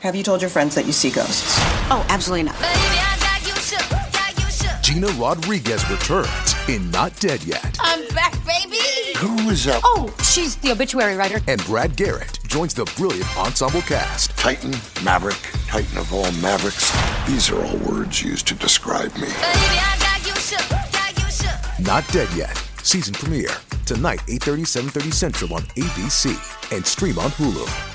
Have you told your friends that you see ghosts? Oh, absolutely not. Gina Rodriguez returns in Not Dead Yet. I'm back, baby! Who is up? Oh, she's the obituary writer. And Brad Garrett joins the brilliant ensemble cast. Titan, Maverick, Titan of all Mavericks. These are all words used to describe me. Not Dead Yet. Season premiere. Tonight, 8:30, 7:30 Central on ABC. And stream on Hulu.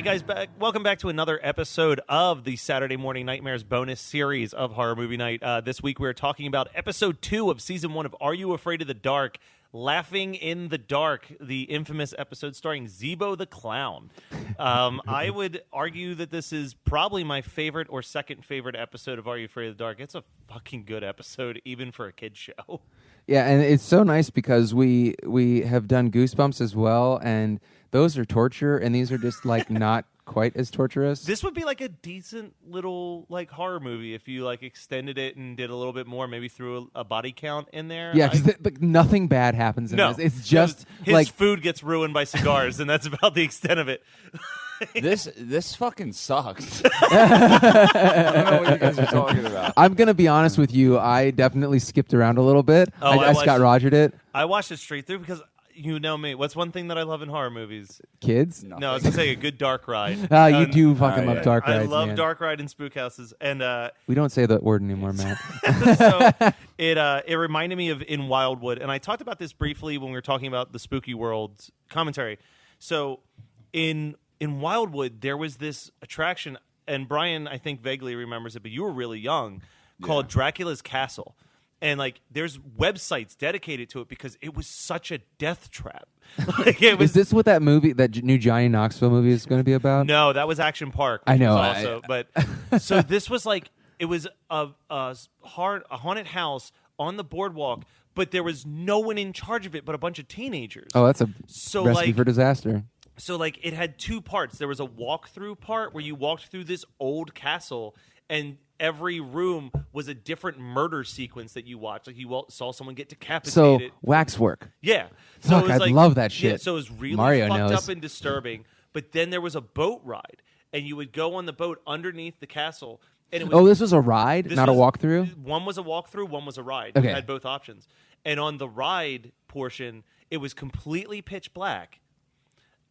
Guys, welcome back to another episode of the Saturday Morning Nightmares bonus series of Horror Movie Night. This week we're talking about episode 2 of season 1 of Are You Afraid of the Dark? Laughing in the Dark, the infamous episode starring Zebo the Clown. I would argue that this is probably my favorite or second favorite episode of Are You Afraid of the Dark? It's a fucking good episode, even for a kid's show. Yeah, and it's so nice because we have done Goosebumps as well, and those are torture, and these are just like not quite as torturous. This would be like a decent little like horror movie if you like extended it and did a little bit more, maybe threw a body count in there. Yeah, because nothing bad happens in this. It's just his like food gets ruined by cigars, and that's about the extent of it. This fucking sucks. I don't know what you guys are talking about. I'm gonna be honest with you. I definitely skipped around a little bit. I Scott Rogered it. I watched it straight through because you know me. What's one thing that I love in horror movies? Kids? No, I was gonna say a good dark ride. You do fucking love dark rides. I love man. dark ride and spook houses, and we don't say that word anymore, Matt. So it reminded me of In Wildwood, and I talked about this briefly when we were talking about the Spooky World commentary. So in Wildwood, there was this attraction, and Brian, I think, vaguely remembers it, but you were really young, called Dracula's Castle. And, like, there's websites dedicated to it because it was such a death trap. Is this what that movie, that new Johnny Knoxville movie is going to be about? No, that was Action Park. I know. But so this was, like, it was a haunted house on the boardwalk, but there was no one in charge of it but a bunch of teenagers. Oh, that's a recipe for disaster. So, like, it had two parts. There was a walkthrough part where you walked through this old castle, and every room was a different murder sequence that you watched. Like, you saw someone get decapitated. So, waxwork. Yeah. So Fuck, it was I'd like, love that shit. Yeah, so it was really Mario fucked knows. up and disturbing. But then there was a boat ride, and you would go on the boat underneath the castle. And it was, this was a ride, not a walkthrough? One was a walkthrough, one was a ride. Okay. You had both options. And on the ride portion, it was completely pitch black.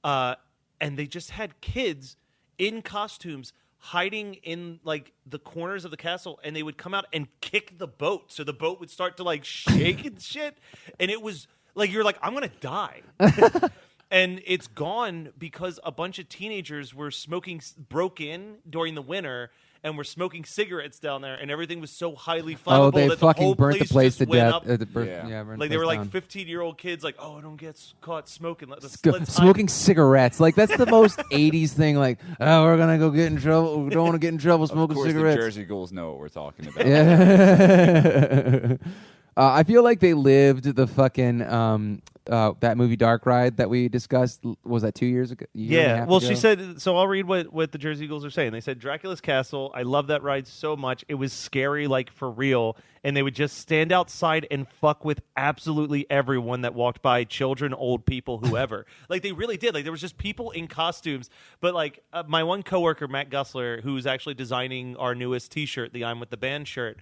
And they just had kids in costumes hiding in like the corners of the castle, and they would come out and kick the boat, so the boat would start to like shake and shit. And it was like you're like, I'm gonna die. And it's gone because a bunch of teenagers were broke in during the winter and were smoking cigarettes down there, and everything was so highly flammable they that fucking the whole burnt the place just to went death. up. Like they were like down. 15-year-old kids, like, oh, don't get caught smoking. Smoking cigarettes. Like, that's the most 80s thing. Like, oh, we're going to go get in trouble. We don't want to get in trouble smoking cigarettes. The Jersey Ghouls know what we're talking about. Yeah. I feel like they lived the fucking that movie Dark Ride that we discussed. Was that 2 years ago? Yeah. Well, she said. So I'll read what the Jersey Ghouls are saying. They said Dracula's Castle. I love that ride so much. It was scary, like for real. And they would just stand outside and fuck with absolutely everyone that walked by, children, old people, whoever. Like they really did. Like there was just people in costumes. But like my one coworker, Matt Gussler, who's actually designing our newest T-shirt, the I'm with the Band shirt.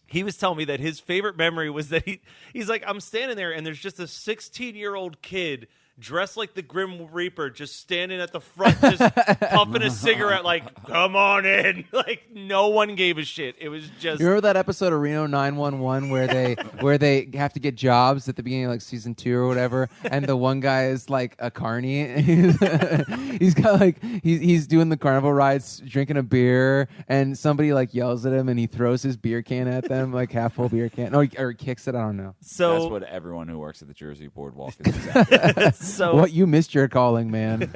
He was telling me that his favorite memory was that he's like, I'm standing there and there's just a 16-year-old kid dressed like the Grim Reaper, just standing at the front, just puffing a cigarette, like, come on in. Like, no one gave a shit. It was just... You remember that episode of Reno 911 where they have to get jobs at the beginning of like season 2 or whatever, and the one guy is like a carny. He's got like he's doing the carnival rides, drinking a beer, and somebody like yells at him, and he throws his beer can at them, like half full beer can, or he kicks it. I don't know. So that's what everyone who works at the Jersey Boardwalk is exactly. So what, you missed your calling, man.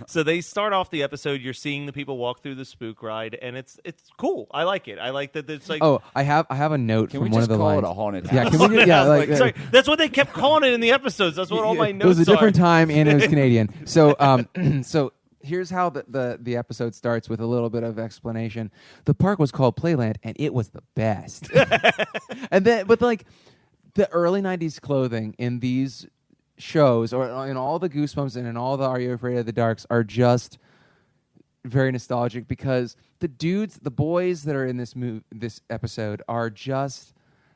So they start off the episode. You're seeing the people walk through the spook ride, and it's cool. I like it. I like that it's like. Oh, I have a note Can from we one just of the call lines. it a haunted house? Yeah, can we? Sorry, that's what they kept calling it in the episodes. That's what all my notes are. It was a different time, and it was Canadian. So, so here's how the episode starts with a little bit of explanation. The park was called Playland, and it was the best. And then, but like the early '90s clothing in these shows, or in all the Goosebumps and in all the Are You Afraid of the Darks, are just very nostalgic because the boys that are in this episode are just.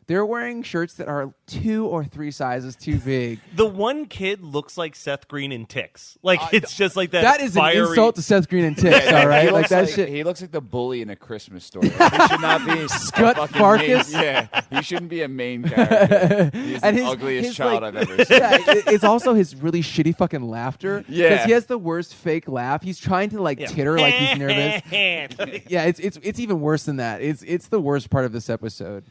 They're wearing shirts that are 2 or 3 sizes too big. The one kid looks like Seth Green in Ticks. Like, it's just like that. That is fiery... an insult to Seth Green and Ticks, all right? He Like looks that like, shit. he looks like the bully in A Christmas Story. He should not be Scut a fucking Farkas? main, yeah, he shouldn't be a main character. He's And the his- ugliest his, child like- I've ever seen. Yeah, it's also his really shitty fucking laughter. Yeah. Because he has the worst fake laugh. He's trying to like titter like he's nervous. Yeah, it's even worse than that. It's the worst part of this episode.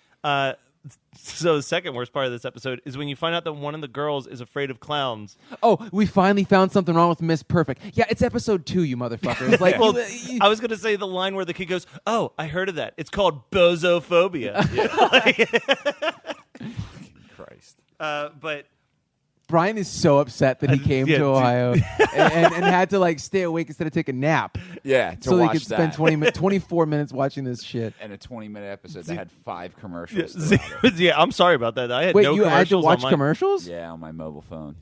So the second worst part of this episode is when you find out that one of the girls is afraid of clowns. Oh, we finally found something wrong with Miss Perfect. Yeah, it's episode 2, you motherfuckers. Like, Well, I was going to say the line where the kid goes, "Oh, I heard of that. It's called bozophobia." Christ. But Brian is so upset that he came yeah, to dude. Ohio and had to like stay awake instead of take a nap. Yeah, to So they watch could spend that. 24 minutes watching this shit. And a 20-minute episode that had 5 commercials. yeah, throughout it. I'm sorry about that. I had Wait, no you had to commercials watch on my... commercials? Yeah, on my mobile phone.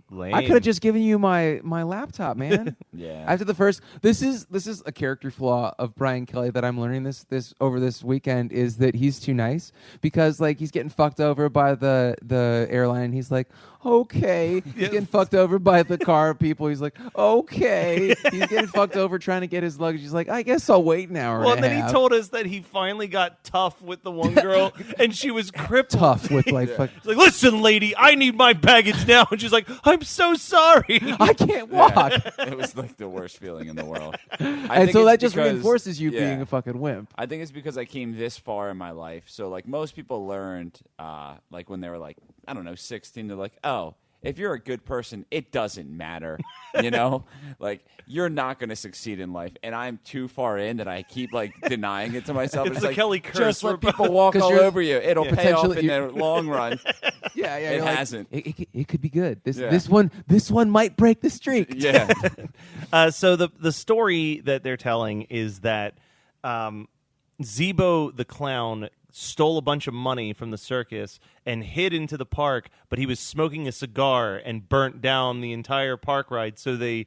Lame. I could have just given you my laptop, man. Yeah. After the first, this is a character flaw of Brian Kelly that I'm learning this over this weekend is that he's too nice because like he's getting fucked over by the airline. He's like, okay. He's getting fucked over by the car people. He's like, okay. He's getting fucked over trying to get his luggage. He's like, I guess I'll wait an hour. Well, and then a he half. told us that he finally got tough with the one girl, and she was crippled. Tough with like, fuck, He's like, "Listen, lady, I need my baggage now," and she's like, "I'm so sorry." I can't walk. It was like the worst feeling in the world. And so that just reinforces you being a fucking wimp. I think it's because I came this far in my life. So like most people learned like when they were like, I don't know, 16, they're like, oh, if you're a good person, it doesn't matter. You know? Like you're not going to succeed in life. And I'm too far in that I keep like denying it to myself. It's It's the like, Kelly curse. just let We're- people walk 'Cause all you're- over you. It'll pay off Potentially in the long run. Yeah, It you're like, hasn't. It could be good. Yeah. This one might break the streak. Yeah. So the story that they're telling is that Zebo the clown stole a bunch of money from the circus and hid into the park, but he was smoking a cigar and burnt down the entire park ride. So they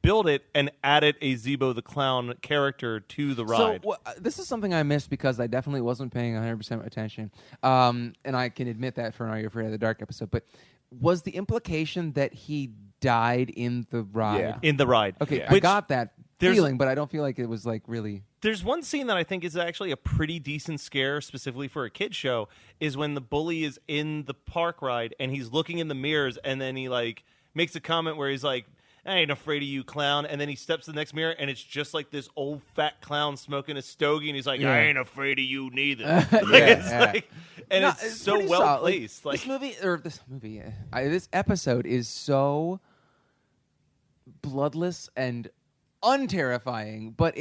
built it and added a Zebo the clown character to the ride. So this is something I missed because I definitely wasn't paying 100% attention. And I can admit that for an Are You Afraid of the Dark episode. But was the implication that he died in the ride? Yeah. In the ride. Okay, Yeah. I Which got that there's- feeling, but I don't feel like it was like really... There's one scene that I think is actually a pretty decent scare, specifically for a kid show, is when the bully is in the park ride and he's looking in the mirrors, and then he like makes a comment where he's like, "I ain't afraid of you, clown," and then he steps to the next mirror and it's just like this old fat clown smoking a stogie, and he's like, Yeah. "I ain't afraid of you neither." Yeah. And No, it's so pretty well solid. placed. Like, This episode is so bloodless and unterrifying, but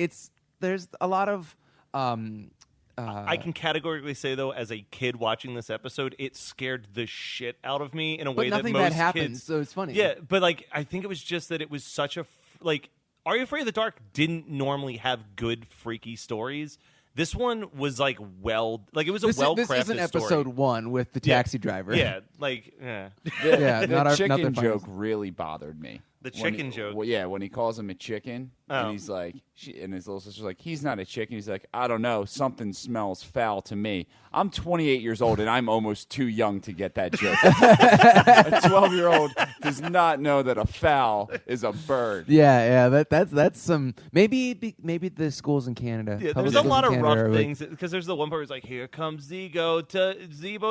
there's a lot of I can categorically say, though, as a kid watching this episode, it scared the shit out of me in a way that nothing most bad happens, kids... so it's funny. Yeah, but like I think it was just that it was such a like. Are You Afraid of the Dark didn't normally have good freaky stories. This one was like it was a well crafted This isn't episode 1 with the taxi driver. Yeah, like Yeah, The not chicken the joke funniest. really bothered me. The chicken joke. Well, yeah, when he calls him a chicken, and he's like, and his little sister's like, he's not a chicken. He's like, I don't know, something smells foul to me. I'm 28 years old, and I'm almost too young to get that joke. A 12-year-old does not know that a fowl is a bird. Yeah. That's some maybe the schools in Canada. Yeah, public there's a schools lot in of Canada are rough like- things because there's the one part where it's like, here comes Zebo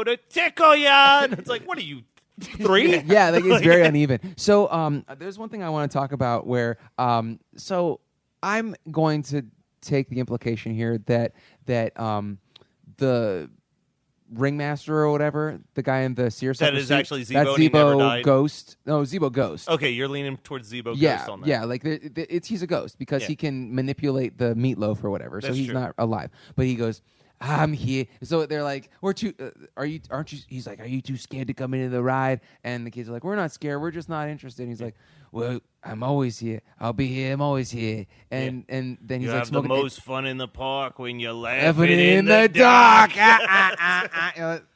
to tickle ya. And it's like, what are you, 3? Yeah, like it's very uneven. So there's one thing I want to talk about where so I'm going to take the implication here that the ringmaster or whatever, the guy in the seersucker That is suit, actually Zebo that's and he never died? Ghost. No, Zebo Ghost. Okay, you're leaning towards Zebo Yeah, Ghost on that. yeah, like he's a ghost because Yeah. he can manipulate the meatloaf or whatever, so That's he's true. not alive. But he goes, I'm here. So they're like, we're too. Aren't you? He's like, are you too scared to come into the ride? And the kids are like, we're not scared. We're just not interested. And he's like, well, I'm always here. I'll be here. I'm always here. And then he's You like, have the smoking most fun in the park when you're laughing laughing in the dark.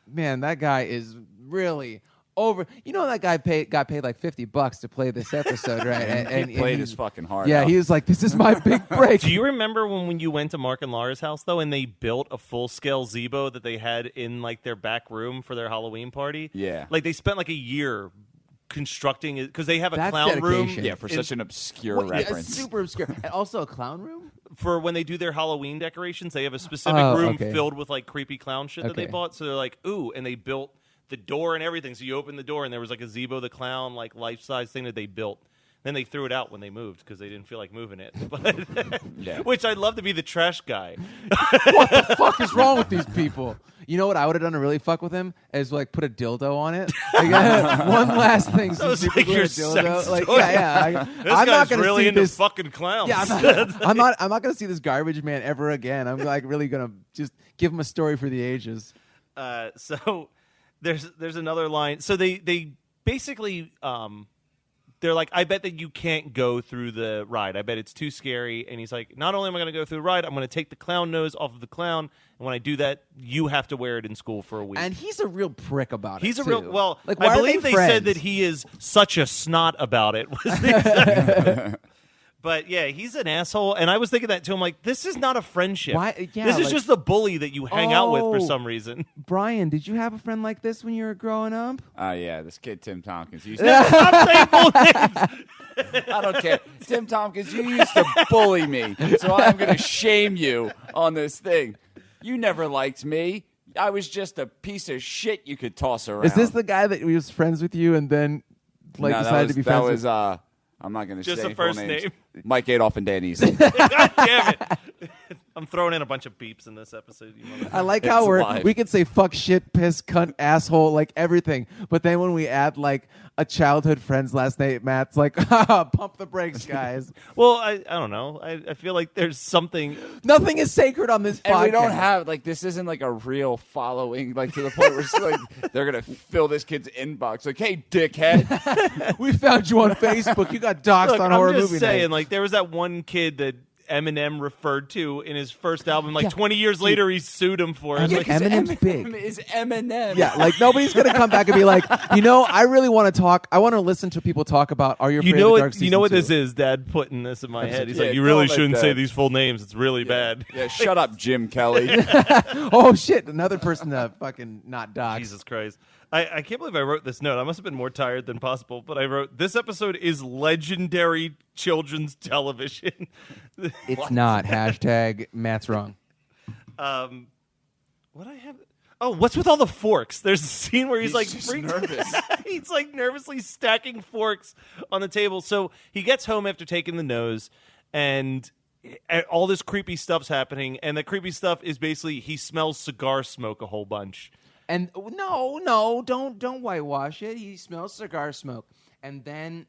Man, that guy is really over. You know that guy got paid like $50 to play this episode, right? And He played he- his fucking heart Yeah, out. he was like, this is my big break. Do you remember when you went to Mark and Laura's house though, and they built a full-scale Zebo that they had in like their back room for their Halloween party? Yeah. like they spent like a year constructing it because they have a That's clown dedication. room. Yeah, for such an obscure What, yeah, reference. super obscure. And also a clown room? For when they do their Halloween decorations, they have a specific Oh, room okay. filled with like creepy clown shit that they Okay. bought. So they're like, ooh, and they built the door and everything. So you open the door and there was like a Zebo the Clown like life-size thing that they built. Then they threw it out when they moved because they didn't feel like moving it. But Yeah. which I'd love to be the trash guy. What the fuck is wrong with these people? You know what I would have done to really fuck with him is like put a dildo on it. Like, one last thing. That was some like people your with a dildo. sex Like, toy. yeah. This I'm guy's not gonna really see into this. fucking clowns. Yeah, I'm not gonna see this garbage man ever again. I'm like really gonna just give him a story for the ages. So there's another line. So they basically they're like, I bet that you can't go through the ride. I bet it's too scary. And he's like, not only am I going to go through the ride, I'm going to take the clown nose off of the clown. And when I do that, you have to wear it in school for a week. And he's a real prick about He's it. a real too. well. Like, why I are believe they friends? said that he is such a snot about it. Was the exact- But yeah, he's an asshole. And I was thinking that too. I'm like, this is not a friendship. Why- yeah, this is like- just the bully that you hang out with for Oh. some reason. Brian, did you have a friend like this when you were growing up? Yeah, this kid Tim Tompkins. He used Stop saying full names. I don't care. Tim Tompkins, you used to bully me, so I'm going to shame you on this thing. You never liked me. I was just a piece of shit you could toss around. Is this the guy that was friends with you and then like No, decided to be friends that with? was I'm not going to Just say the full first names. name. Mike Adolf and Dan Easy. God damn it. I'm throwing in a bunch of beeps in this episode. You motherfucker. I like how It's live. we could say fuck, shit, piss, cunt, asshole, like everything. But then when we add like a childhood friend's last name, Matt's like, pump the brakes, guys. Well, I don't know. I feel like there's something. Nothing is sacred on this And podcast. we don't have this isn't like a real following, like to the point where it's like they're gonna fill this kid's inbox. Like, hey, dickhead. We found you on Facebook. You got doxxed Look, on I'm horror just movie saying, night. like there was that one kid that Eminem referred to in his first album. Like Yeah. 20 years later, he sued him for it. Yeah, Like, Eminem's big. Is Eminem. Yeah, like nobody's gonna come back and be like, I really want to talk. I want to listen to people talk about Are You Afraid you know of the Dark what? You know what Season this is? Dad putting this in my head. He's Yeah, like, you really don't let shouldn't say that- these full names. It's really bad. Yeah, shut up, Jim Kelly. 2? Oh shit! Another person to fucking not dox. Jesus Christ. I can't believe I wrote this note. I must have been more tired than possible, but I wrote, this episode is legendary children's television. It's not. Hashtag Matt's wrong. What I have? Oh, what's with all the forks? There's a scene where he's He's like just freaked- nervous. He's like nervously stacking forks on the table. So he gets home after taking the nose, and all this creepy stuff's happening. And the creepy stuff is basically he smells cigar smoke a whole bunch. And no, don't whitewash it. He smells cigar smoke, and then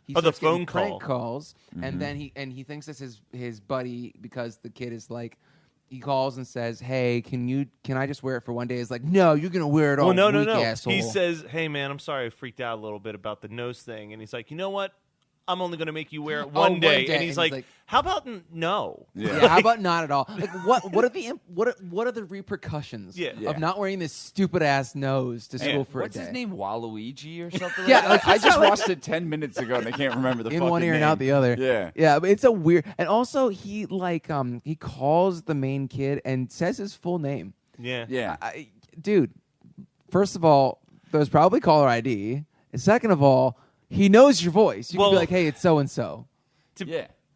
he Oh, the starts getting phone prank call. calls, and then he thinks it's his buddy because the kid is like. He calls and says, "Hey, can I just wear it for one day?" It's like, "No, you're gonna wear it all Well, no. week, asshole." He says, "Hey, man, I'm sorry I freaked out a little bit about the nose thing." And he's like, "You know what? I'm only going to make you wear it one day. And he's like, how about no? Yeah, how about not at all? Like, what are the repercussions of not wearing this stupid ass nose to school for What's a day? his name? Waluigi or something? Yeah, like that? I just watched it 10 minutes ago and I can't remember the in fucking one ear name. and out the other. Yeah, but it's a weird. And also, he he calls the main kid and says his full name. Yeah. Dude, first of all, there's probably caller ID. And second of all, he knows your voice. You can be like, hey, it's so and so.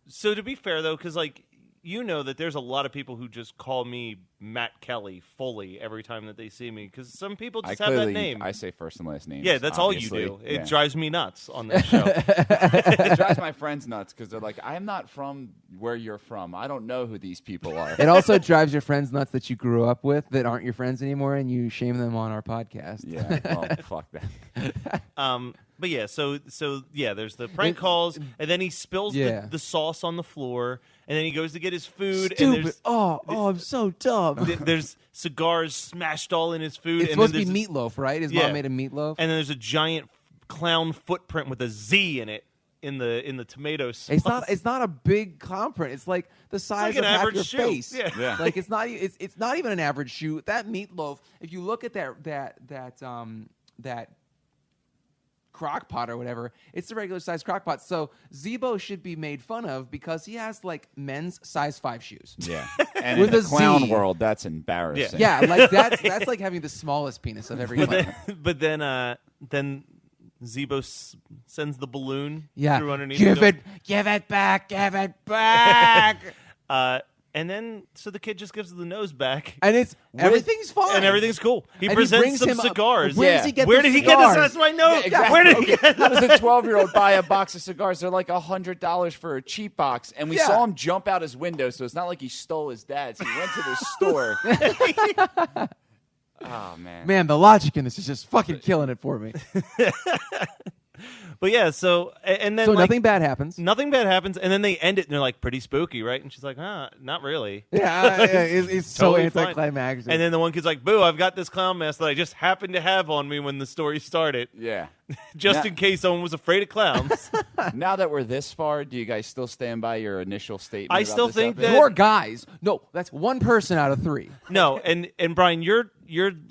So to be fair, though, because, like, you know that there's a lot of people who just call me Matt Kelly fully every time that they see me, because some people just have that name. I say first and last names. Yeah, that's obviously. all you do. It drives me nuts on this show. It drives my friends nuts because they're like, I'm not from where you're from. I don't know who these people are. It also drives your friends nuts that you grew up with that aren't your friends anymore, and you shame them on our podcast. Yeah, well, fuck that. But yeah, so there's the prank calls, and then he spills the sauce on the floor, and then he goes to get his food. Stupid. And there's I'm so dumb. there's cigars smashed all in his food. It's and supposed then to be meatloaf, right? His mom made a meatloaf. And then there's a giant clown footprint with a Z in it in the tomato sauce. It's not a big clown print. It's like the size like of an half average your shoe. face. Yeah. Like it's not even an average shoe. That meatloaf. If you look at that crock pot or whatever, it's the regular size crock pot. So Zebo should be made fun of because he has like men's size 5 shoes. Yeah, and With in the a clown Z. world, that's embarrassing. Yeah, like that's like having the smallest penis of every clown. But then Zebo sends the balloon through underneath. Give the it back. And then, so the kid just gives the nose back. And everything's fine. And everything's cool. He And presents brings some him up. cigars. Where does he get Where the did he get this? cigars? That's my note. Yeah, exactly. Where did he get How does a 12-year-old buy a box of cigars? They're like $100 for a cheap box. And we saw him jump out his window, so it's not like he stole his dad's. He went to the store. Oh, man. Man, the logic in this is just fucking killing it for me. But yeah, so, and then So like, nothing bad happens. Nothing bad happens, and then they end it, and they're like, pretty spooky, right? And she's like, not really. Yeah, it's so Totally fine. anticlimactic. And then the one kid's like, boo, I've got this clown mask that I just happened to have on me when the story started. Yeah. Just in case someone was afraid of clowns. Now that we're this far, do you guys still stand by your initial statement? I about still this think episode? that- Four guys. No, that's one person out of 3. No, and Brian, you're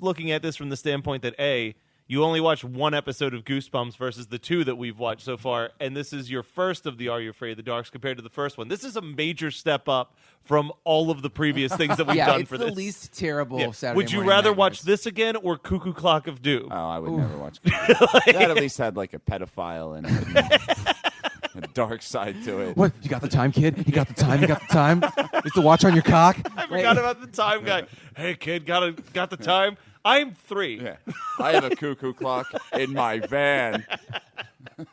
looking at this from the standpoint that A, you only watched one episode of Goosebumps versus the 2 that we've watched so far, and this is your first of the Are You Afraid of the Darks compared to the first one. This is a major step up from all of the previous things that we've done it's for the this. least terrible Saturday Would you Morning rather Nightmares. watch this again or Cuckoo Clock of Doom? Oh, I would never watch that. At least had like a pedophile and a dark side to it. What? You got the time, kid? You got the time? You got the time? Is the watch on your cock? I forgot about the time guy. Hey, kid, got the time? I'm 3. Yeah. I have a cuckoo clock in my van. All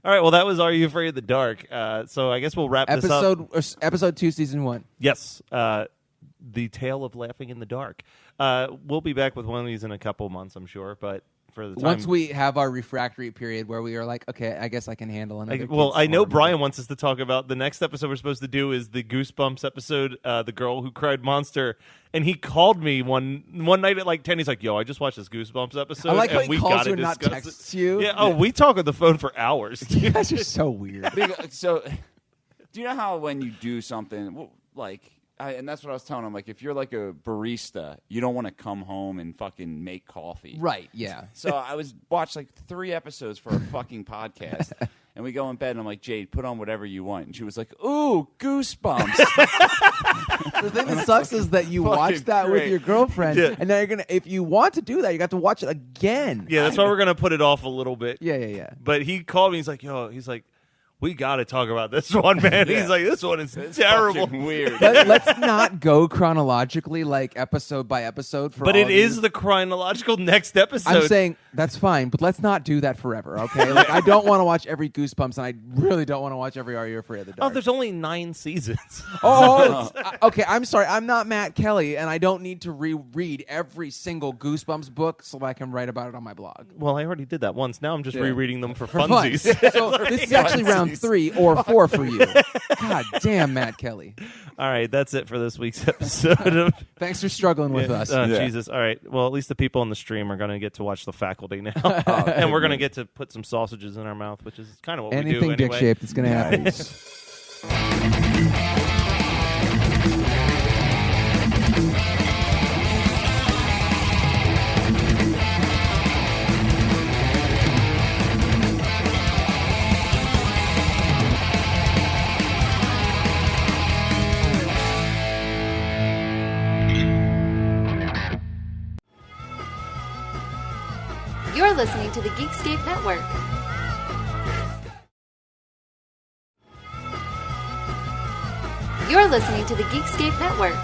right, well, that was Are You Afraid of the Dark? So I guess we'll wrap this up. Episode 2, season 1. Yes, the Tale of Laughing in the Dark. We'll be back with one of these in a couple months, I'm sure, but for the time... Once we have our refractory period where we are like, okay, I guess I can handle another. Well, kid's I know storm. Brian wants us to talk about the next episode we're supposed to do is the Goosebumps episode, The Girl Who Cried Monster. And he called me one night at like 10. He's like, yo, I just watched this Goosebumps episode. I like how and he we calls gotta you and not discuss texts it. you. Yeah, oh, we talk on the phone for hours. You guys are so weird. So, do you know how when you do something, like, and that's what I was telling him, like, if you're like a barista, you don't want to come home and fucking make coffee. Right, yeah. So I watched like 3 episodes for a fucking podcast. And we go in bed, and I'm like, Jade, put on whatever you want. And she was like, ooh, Goosebumps. The thing that sucks is that you Fucking watch that with great. your girlfriend, and now you're gonna. If you want to do that, you got to watch it again. Yeah, that's why we're going to put it off a little bit. Yeah. But he called me. He's like, we got to talk about this one, man. He's like, this one is terrible. Fucking weird. Let's not go chronologically, like episode by episode. But it is the chronological next episode. I'm saying that's fine, but let's not do that forever, okay? Like, I don't want to watch every Goosebumps, and I really don't want to watch every Are You Afraid of the Dark. Oh, there's only 9 seasons. Okay, I'm sorry. I'm not Matt Kelly, and I don't need to reread every single Goosebumps book so I can write about it on my blog. Well, I already did that once. Now I'm just Yeah. rereading them for For fun. funsies. So this is actually round round 3 or 4 for you. God damn, Matt Kelly. All right, that's it for this week's episode of Thanks for struggling with us. Jesus. All right. Well, at least the people on the stream are going to get to watch The Faculty now. And we're going to get to put some sausages in our mouth, which is kind of what we do Anything anyway. dick-shaped, it's going to happen. You're listening to the Geekscape Network. You're listening to the Geekscape Network.